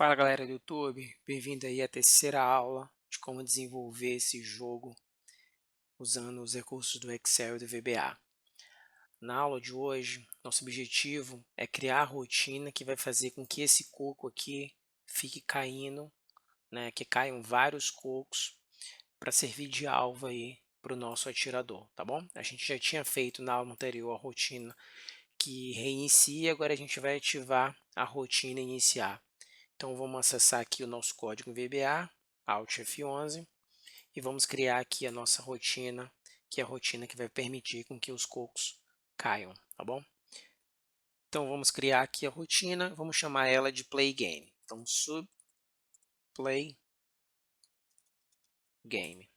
Fala galera do YouTube, bem-vindo aí à terceira aula de como desenvolver esse jogo usando os recursos do Excel e do VBA. Na aula de hoje, nosso objetivo é criar a rotina que vai fazer com que esse coco aqui fique caindo, né, que caiam vários cocos para servir de alvo aí para o nosso atirador, tá bom? A gente já tinha feito na aula anterior a rotina que reinicia, agora a gente vai ativar a rotina iniciar. Então vamos acessar aqui o nosso código VBA, Alt F11, e vamos criar aqui a nossa rotina, que é a rotina que vai permitir com que os cocos caiam, tá bom? Então vamos criar aqui a rotina, vamos chamar ela de Play Game. Então sub Play Game.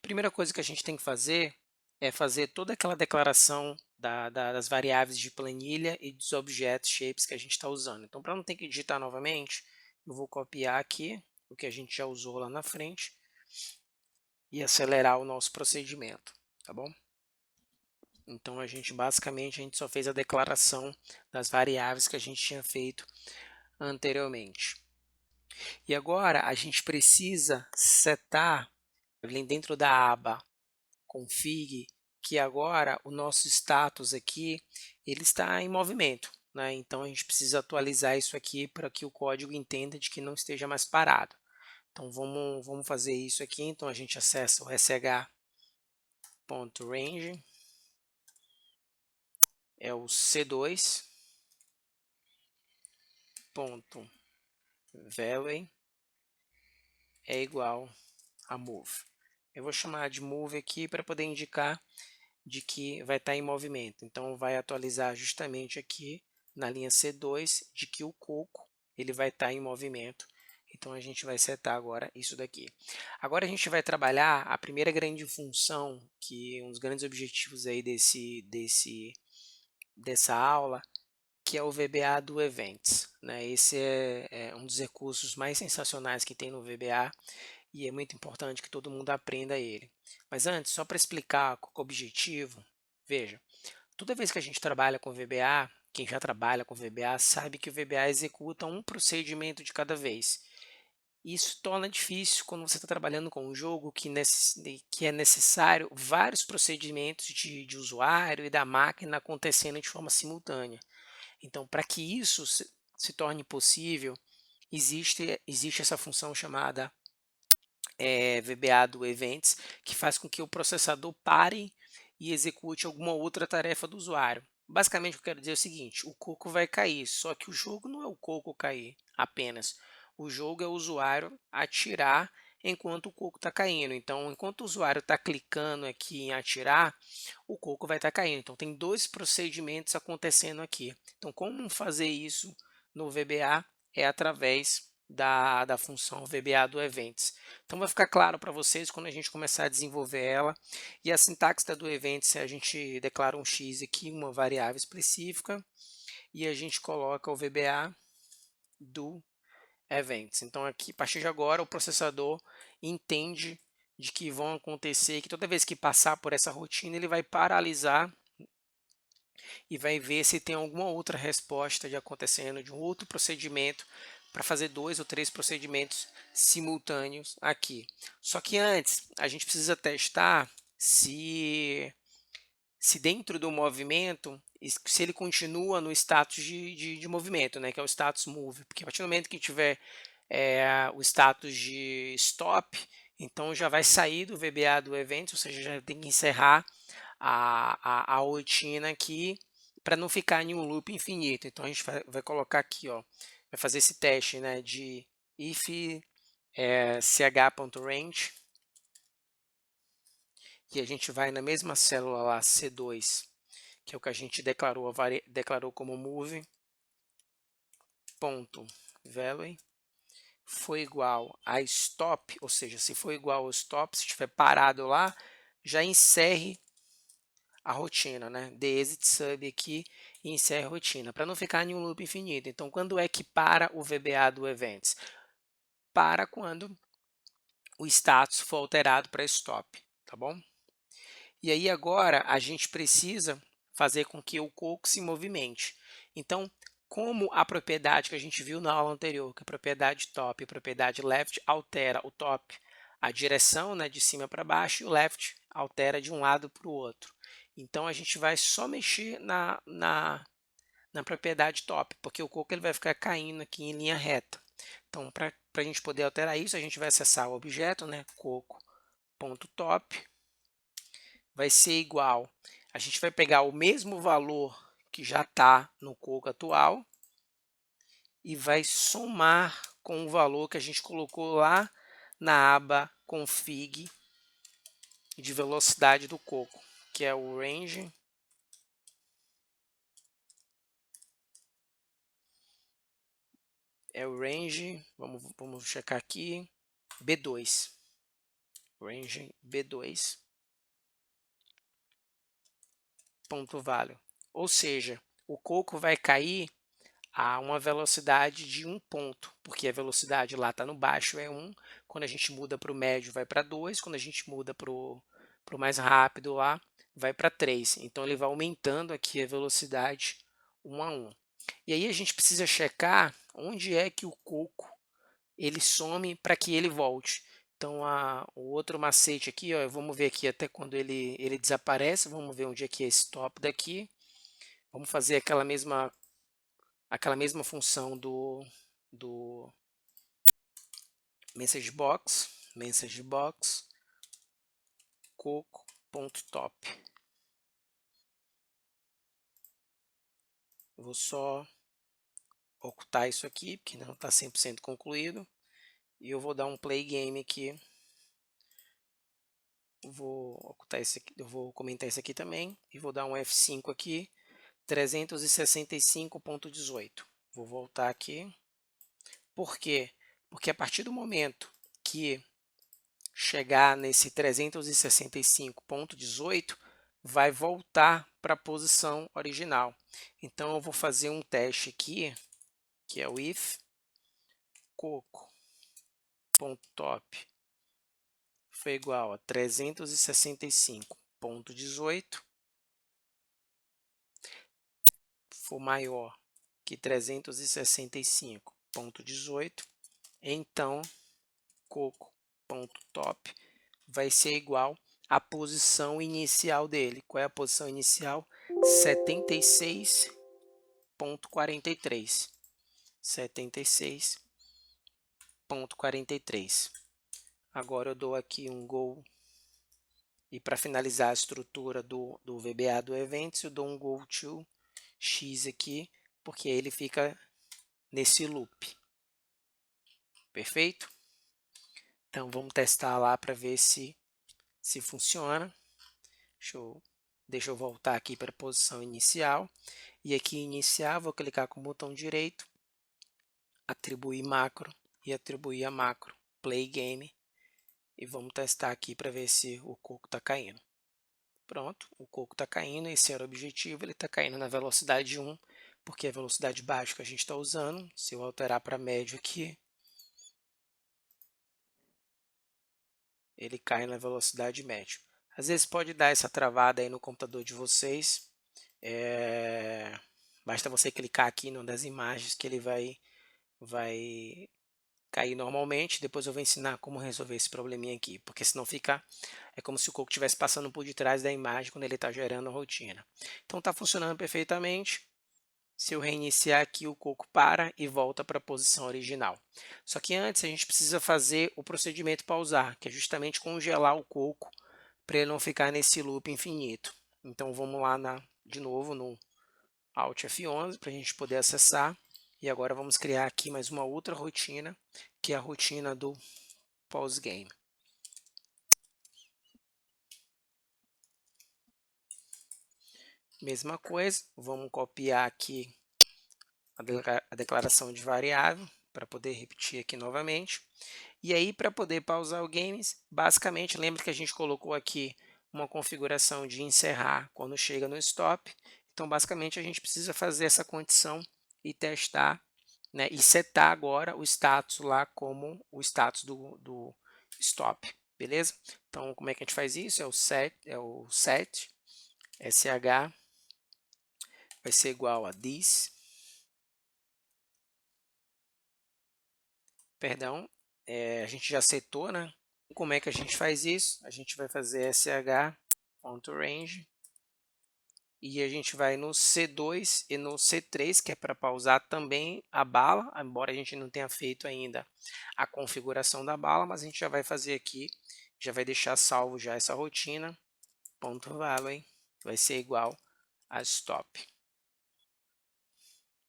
Primeira coisa que a gente tem que fazer é fazer toda aquela declaração das variáveis de planilha e dos objetos shapes que a gente está usando. Então, para não ter que digitar novamente, eu vou copiar aqui o que a gente já usou lá na frente e acelerar o nosso procedimento, tá bom? Então, basicamente a gente só fez a declaração das variáveis que a gente tinha feito anteriormente. E agora a gente precisa setar dentro da aba config, que agora o nosso status aqui ele está em movimento, né? Então a gente precisa atualizar isso aqui para que o código entenda de que não esteja mais parado. Então vamos fazer isso aqui. Então a gente acessa o sh.range, é o c2.value é igual a move. Eu vou chamar de move aqui para poder indicar de que vai estar em movimento. Então vai atualizar justamente aqui na linha C2 de que o coco ele vai estar em movimento. Então a gente vai setar agora isso daqui. Agora a gente vai trabalhar a primeira grande função, que um dos grandes objetivos aí dessa aula, que é o VBA do Events, né? Esse é um dos recursos mais sensacionais que tem no VBA e é muito importante que todo mundo aprenda ele. Mas antes, só para explicar qual é o objetivo, veja, toda vez que a gente trabalha com VBA, quem já trabalha com VBA sabe que o VBA executa um procedimento de cada vez. Isso torna difícil quando você está trabalhando com um jogo que é necessário vários procedimentos de usuário e da máquina acontecendo de forma simultânea. Então, para que isso se torne possível, existe essa função chamada VBA do Events, que faz com que o processador pare e execute alguma outra tarefa do usuário. Basicamente, eu quero dizer o seguinte: o coco vai cair, só que o jogo não é o coco cair apenas. O jogo é o usuário atirar enquanto o coco está caindo. Então, enquanto o usuário está clicando aqui em atirar, o coco vai estar caindo. Então, tem dois procedimentos acontecendo aqui. Então, como fazer isso no VBA é através da função VBA do Events. Então vai ficar claro para vocês quando a gente começar a desenvolver ela. E a sintaxe do Events, a gente declara um x aqui, uma variável específica, e a gente coloca o VBA do Events. Então aqui, a partir de agora, o processador entende de que vão acontecer, que toda vez que passar por essa rotina, ele vai paralisar e vai ver se tem alguma outra resposta de acontecendo de um outro procedimento para fazer 2 ou 3 procedimentos simultâneos aqui. Só que antes a gente precisa testar se dentro do movimento, se ele continua no status de movimento, né, que é o status move, porque a partir do momento que tiver o status de stop, então já vai sair do VBA do evento, ou seja, já tem que encerrar a rotina aqui para não ficar em um loop infinito. Então a gente vai colocar aqui, ó, vai fazer esse teste, né, de if ch.range, e a gente vai na mesma célula lá, C2, que é o que a gente declarou como move, ponto value, foi igual a stop, ou seja, se for igual ao stop, se estiver parado lá, já encerre a rotina, né? Dê exit sub aqui e encerre a rotina, para não ficar em um loop infinito. Então, quando é que para o VBA do Events? Para quando o status for alterado para stop, tá bom? E aí agora a gente precisa fazer com que o coco se movimente. Então, como a propriedade que a gente viu na aula anterior, que a propriedade top e a propriedade left altera o top, a direção, né, de cima para baixo, e o left altera de um lado para o outro. Então a gente vai só mexer na propriedade top, porque o coco ele vai ficar caindo aqui em linha reta. Então, para a gente poder alterar isso, a gente vai acessar o objeto, né, coco.top, vai ser igual, a gente vai pegar o mesmo valor que já está no coco atual e vai somar com o valor que a gente colocou lá na aba config de velocidade do coco, que é o range vamos checar aqui, B2, range B2, ponto value. Ou seja, o coco vai cair a uma velocidade de 1 ponto, porque a velocidade lá está no baixo é 1, quando a gente muda para o médio vai para 2, quando a gente muda para o mais rápido lá vai para 3. Então ele vai aumentando aqui a velocidade 1 a 1. E aí a gente precisa checar onde é que o coco ele some para que ele volte. Então o outro macete aqui, ó, vamos ver aqui até quando ele desaparece, vamos ver onde é que é esse top daqui. Vamos fazer aquela mesma função do message box coco.top. Vou só ocultar isso aqui, porque não está 100% concluído. E eu vou dar um play game aqui. Vou ocultar isso aqui, eu vou comentar isso aqui também. E vou dar um F5 aqui, 365.18. Vou voltar aqui. Por quê? Porque a partir do momento que chegar nesse 365.18, vai voltar para a posição original. Então, eu vou fazer um teste aqui, que é o if coco.top foi igual a 365.18, for maior que 365.18, então coco.top vai ser igual à posição inicial dele. Qual é a posição inicial? 76.43. 76.43. Agora eu dou aqui um go. E para finalizar a estrutura do VBA do Events, eu dou um go to X aqui, porque ele fica nesse loop. Perfeito? Então vamos testar lá para ver se funciona. Deixa eu voltar aqui para a posição inicial. E aqui em iniciar, vou clicar com o botão direito, atribuir macro e atribuir a macro play game. E vamos testar aqui para ver se o coco está caindo. Pronto, o coco está caindo, esse era o objetivo, ele está caindo na velocidade 1, porque é a velocidade baixa que a gente está usando. Se eu alterar para médio aqui, ele cai na velocidade média. Às vezes pode dar essa travada aí no computador de vocês, basta você clicar aqui numa das imagens que ele vai cair normalmente. Depois eu vou ensinar como resolver esse probleminha aqui, porque senão é como se o coco estivesse passando por detrás da imagem quando ele está gerando a rotina. Então está funcionando perfeitamente. Se eu reiniciar aqui, o coco para e volta para a posição original. Só que antes a gente precisa fazer o procedimento pausar, que é justamente congelar o coco para ele não ficar nesse loop infinito. Então vamos lá de novo no Alt F11 para a gente poder acessar. E agora vamos criar aqui mais uma outra rotina, que é a rotina do pause game. Mesma coisa, vamos copiar aqui a declaração de variável para poder repetir aqui novamente. E aí, para poder pausar o games, basicamente, lembra que a gente colocou aqui uma configuração de encerrar quando chega no stop. Então, basicamente, a gente precisa fazer essa condição e testar, né, e setar agora o status lá como o status do stop, beleza? Então, como é que a gente faz isso? É o set sh vai ser igual a this perdão, a gente já setou, né? Como é que a gente faz isso? A gente vai fazer sh.range e a gente vai no C2 e no C3, que é para pausar também a bala, embora a gente não tenha feito ainda a configuração da bala, mas a gente já vai fazer aqui, já vai deixar salvo já essa rotina, ponto .value vai ser igual a stop.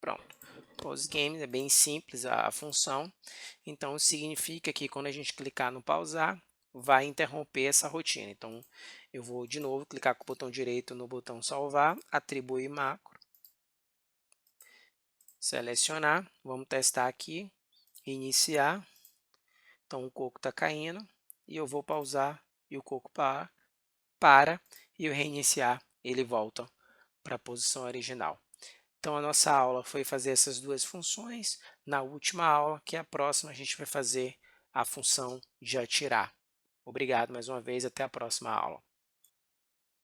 Pronto. Pause games é bem simples a função, então significa que quando a gente clicar no pausar, vai interromper essa rotina. Então, eu vou de novo clicar com o botão direito no botão salvar, atribuir macro, selecionar, vamos testar aqui, iniciar, então o coco está caindo, e eu vou pausar e o coco para e eu reiniciar, ele volta para a posição original. Então, a nossa aula foi fazer essas duas funções. Na última aula, que é a próxima, a gente vai fazer a função de atirar. Obrigado mais uma vez, até a próxima aula.